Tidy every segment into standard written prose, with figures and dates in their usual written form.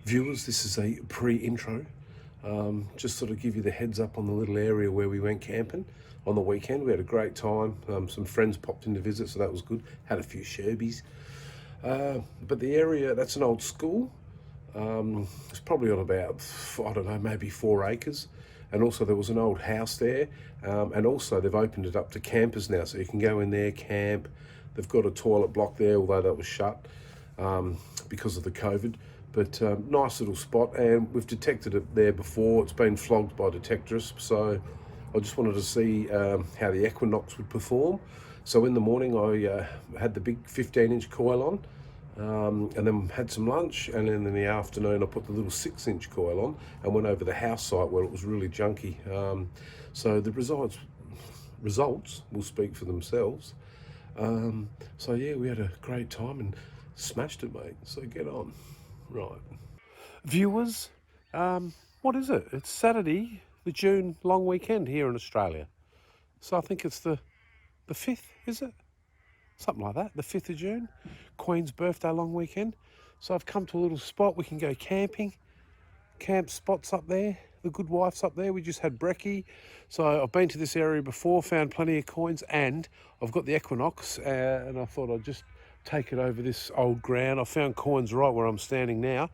Viewers, this is a pre-intro. Just sort of give you the heads up on the little area where we went camping on the weekend. We had a great time. Some friends popped in to visit, so that was good. Had a few sherbies. But the area, that's an old school. It's probably on about, I don't know, maybe 4 acres. And also there was an old house there. And also they've opened it up to campers now, so you can go in there, camp. They've got a toilet block there, although that was shut because of the COVID. But nice little spot, and we've detected it there before. It's been flogged by detectorists, so I just wanted to see how the Equinox would perform. So in the morning I had the big 15-inch coil on, and then had some lunch, and then in the afternoon I put the little 6-inch coil on and went over the house site where it was really junky. So the results will speak for themselves. So yeah, we had a great time and smashed it, mate. So get on. Right. Viewers, what is it? It's Saturday, the June long weekend here in Australia. So I think it's the 5th, is it? Something like that, the 5th of June. Queen's birthday long weekend. So I've come to a little spot we can go camping. Camp spots up there. The good wife's up there. We just had brekkie. So I've been to this area before, found plenty of coins, and I've got the Equinox, and I thought I'd just take it over this old ground. I found coins right where I'm standing now.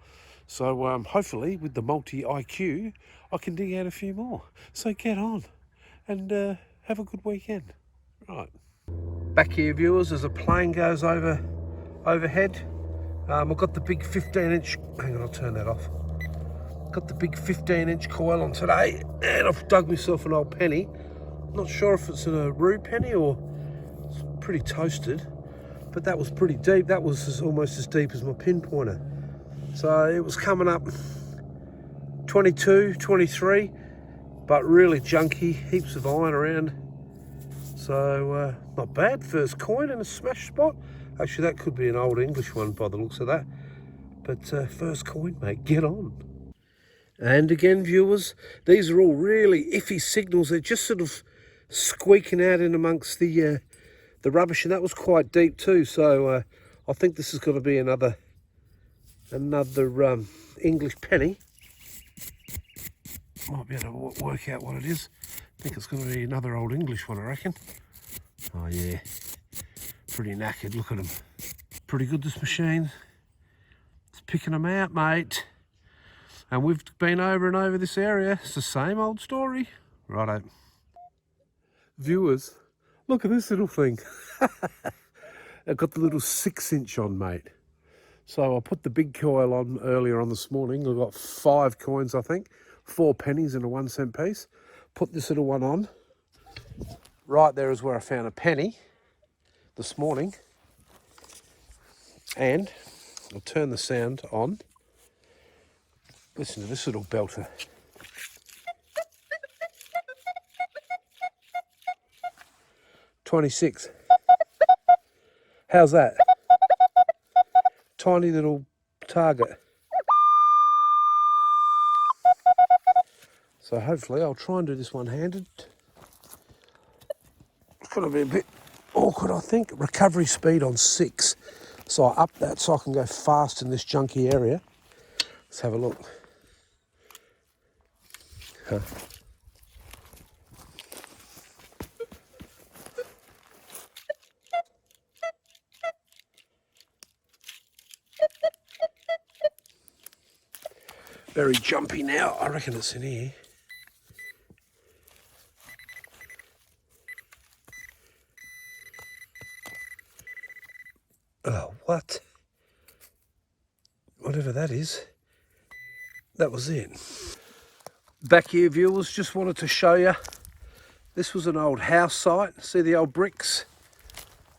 So hopefully with the multi-IQ, I can dig out a few more. So get on and have a good weekend. Right. Back here, viewers, as a plane goes overhead. I've got the big 15-inch, hang on, I'll turn that off. Got the big 15-inch coil on today, and I've dug myself an old penny. Not sure if it's a rue penny or it's pretty toasted, but that was pretty deep. That was almost as deep as my pinpointer. So it was coming up 22, 23, but really junky, heaps of iron around. So not bad, first coin in a smash spot. Actually, that could be an old English one by the looks of that. But first coin, mate, get on. And again, viewers, these are all really iffy signals. They're just sort of squeaking out in amongst the rubbish, and that was quite deep too. So I think this is going to be another English penny. Might be able to work out what it is. I think it's going to be another old English one, I reckon. Oh yeah, pretty knackered. Look at them. Pretty good, this machine. It's picking them out, mate. And we've been over and over this area. It's the same old story. Righto. Viewers, look at this little thing. I've got the little 6-inch on, mate. So I put the big coil on earlier on this morning. I got 5 coins, I think. 4 pennies in a 1-cent piece. Put this little one on. Right there is where I found a penny this morning. And I'll turn the sound on. Listen to this little belter. $26. How's that? Tiny little target. So hopefully I'll try and do this one-handed. It's going to be a bit awkward, I think. Recovery speed on 6. So I up that so I can go fast in this junky area. Let's have a look. Huh. Very jumpy now. I reckon it's in here. Oh, what? Whatever that is, that was it. Back here, viewers, just wanted to show you. This was an old house site. See the old bricks?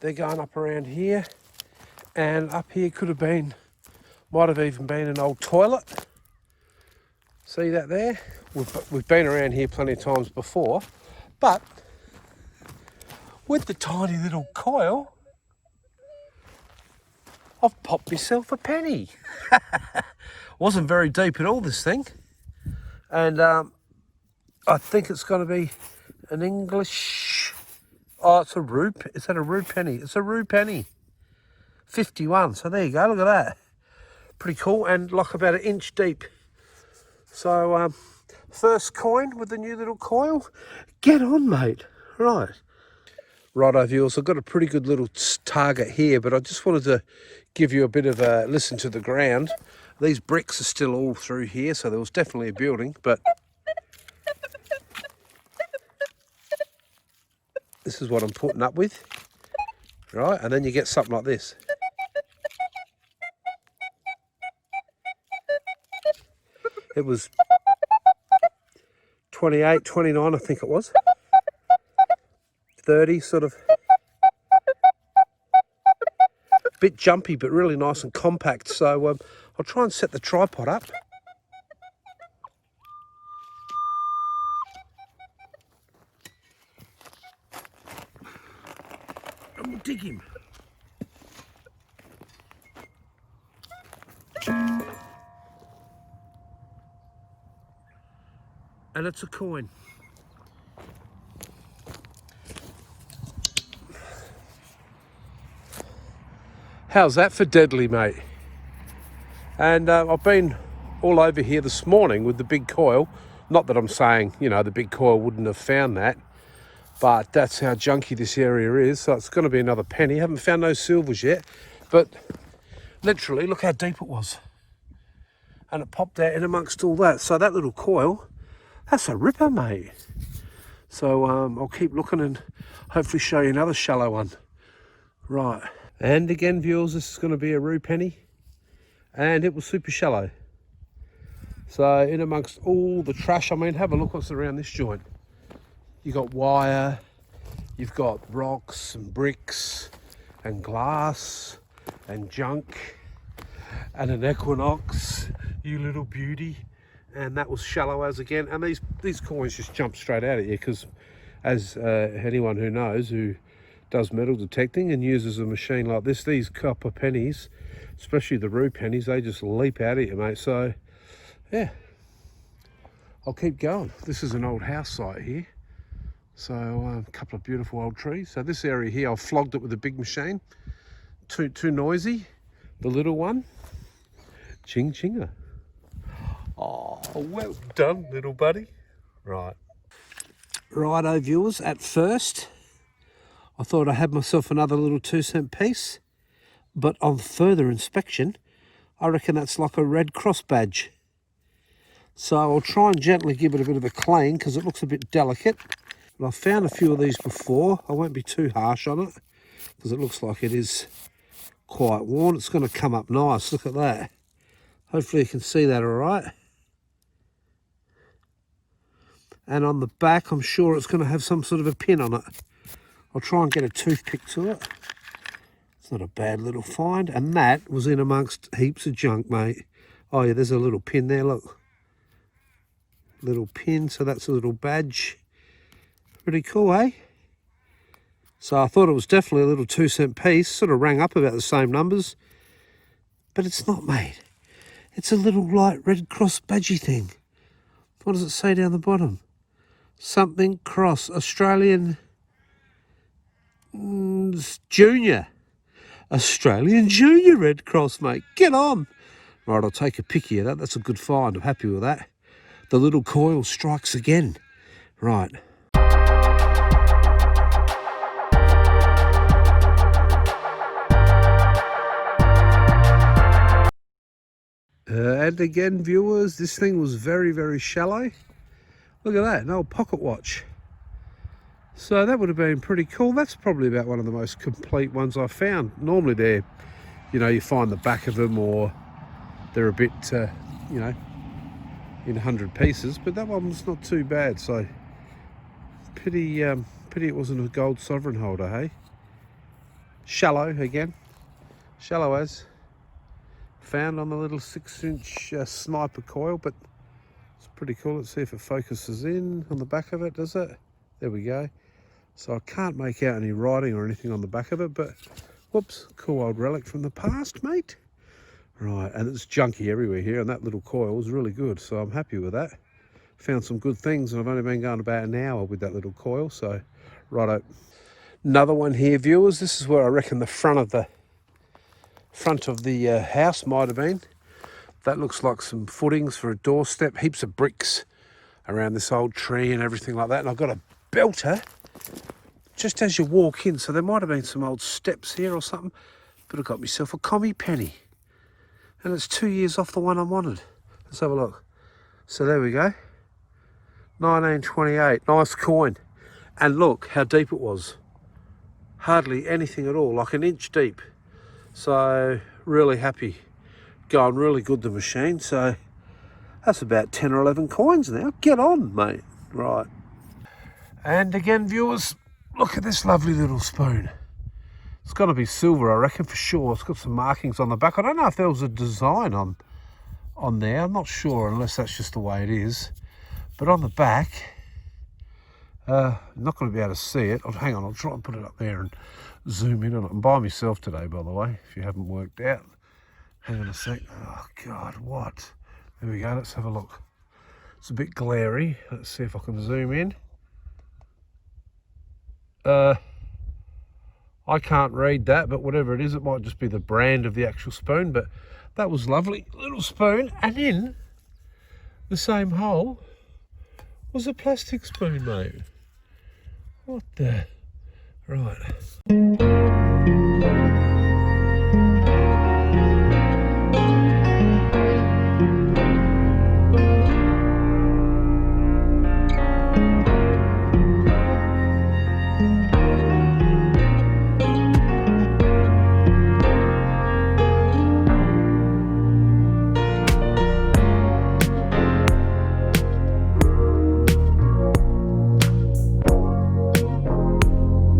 They're going up around here. And up here could have been, might have even been an old toilet. See that there? We've been around here plenty of times before. But with the tiny little coil, I've popped myself a penny. Wasn't very deep at all, this thing. And I think it's going to be an English... Oh, it's a rue. Is that a rue penny? It's a rue penny. 51. So there you go. Look at that. Pretty cool, and like about 1 inch deep. So first coin with the new little coil. Get on, mate. Right. Righto viewers, I've got a pretty good little target here, but I just wanted to give you a bit of a listen to the ground. These bricks are still all through here, so there was definitely a building, but this is what I'm putting up with, right? And then you get something like this. It was 28, 29, I think it was. 30, sort of. Bit jumpy, but really nice and compact. So I'll try and set the tripod up. And we'll dig him. And it's a coin. How's that for deadly, mate? And I've been all over here this morning with the big coil. Not that I'm saying, you know, the big coil wouldn't have found that, but that's how junky this area is. So it's going to be another penny. Haven't found no silvers yet, but literally look how deep it was. And it popped out in amongst all that. So that little coil, that's a ripper, mate. So I'll keep looking and hopefully show you another shallow one. Right. And again, viewers, this is going to be a roo penny. And it was super shallow. So in amongst all the trash, I mean, have a look what's around this joint. You've got wire, you've got rocks and bricks and glass and junk and an Equinox, you little beauty. And that was shallow as again. And these coins just jump straight out at you because as anyone who knows, who does metal detecting and uses a machine like this, these copper pennies, especially the roo pennies, they just leap out at you, mate. So yeah, I'll keep going. This is an old house site here, so a couple of beautiful old trees. So this area here, I've flogged it with a big machine. Too noisy. The little one, ching chinga. Oh, well done, little buddy. Right. Righto viewers, at first I thought I had myself another little 2-cent piece, but on further inspection, I reckon that's like a Red Cross badge. So I'll try and gently give it a bit of a clean because it looks a bit delicate. But I've found a few of these before. I won't be too harsh on it because it looks like it is quite worn. It's going to come up nice. Look at that. Hopefully you can see that all right. And on the back, I'm sure it's going to have some sort of a pin on it. I'll try and get a toothpick to it. It's not a bad little find. And that was in amongst heaps of junk, mate. Oh yeah, there's a little pin there, look. Little pin, so that's a little badge. Pretty cool, eh? So I thought it was definitely a little 2-cent piece. Sort of rang up about the same numbers. But it's not, mate. It's a little light Red Cross badgy thing. What does it say down the bottom? Something Cross, Australian Junior. Australian Junior Red Cross, mate. Get on. Right, I'll take a pic of that. That's a good find. I'm happy with that. The little coil strikes again. Right. And again, viewers, this thing was very, very shallow. Look at that, an old pocket watch. So that would have been pretty cool. That's probably about one of the most complete ones I've found. Normally they're, you know, you find the back of them or they're a bit, you know, in 100 pieces, but that one was not too bad. So pity it wasn't a gold sovereign holder, hey? Shallow again, shallow as. Found on the little 6-inch sniper coil, but it's pretty cool. Let's see if it focuses in on the back of it, does it? There we go. So I can't make out any writing or anything on the back of it, but whoops, cool old relic from the past, mate. Right, and it's junky everywhere here, and that little coil was really good, so I'm happy with that. Found some good things, and I've only been going about an hour with that little coil, so righto. Another one here, viewers. This is where I reckon the front of the house might have been. That looks like some footings for a doorstep. Heaps of bricks around this old tree and everything like that. And I've got a belter just as you walk in. So there might have been some old steps here or something. But I got myself a commie penny. And it's 2 years off the one I wanted. Let's have a look. So there we go. 1928. Nice coin. And look how deep it was. Hardly anything at all, like an inch deep. So really happy. Going really good, the machine. So that's about 10 or 11 coins now. Get on, mate. Right. And again, viewers, look at this lovely little spoon. It's got to be silver, I reckon, for sure. It's got some markings on the back. I don't know if there was a design on there. I'm not sure, unless that's just the way it is. But on the back, I'm not going to be able to see it. Hang on, I'll try and put it up there and zoom in on it. I'm by myself today, by the way, if you haven't worked out. Hang on a sec. Oh, God, what? There we go. Let's have a look. It's a bit glary. Let's see if I can zoom in. I can't read that, but whatever it is, it might just be the brand of the actual spoon. But that was lovely. Little spoon. And in the same hole was a plastic spoon, mate. What the? Right.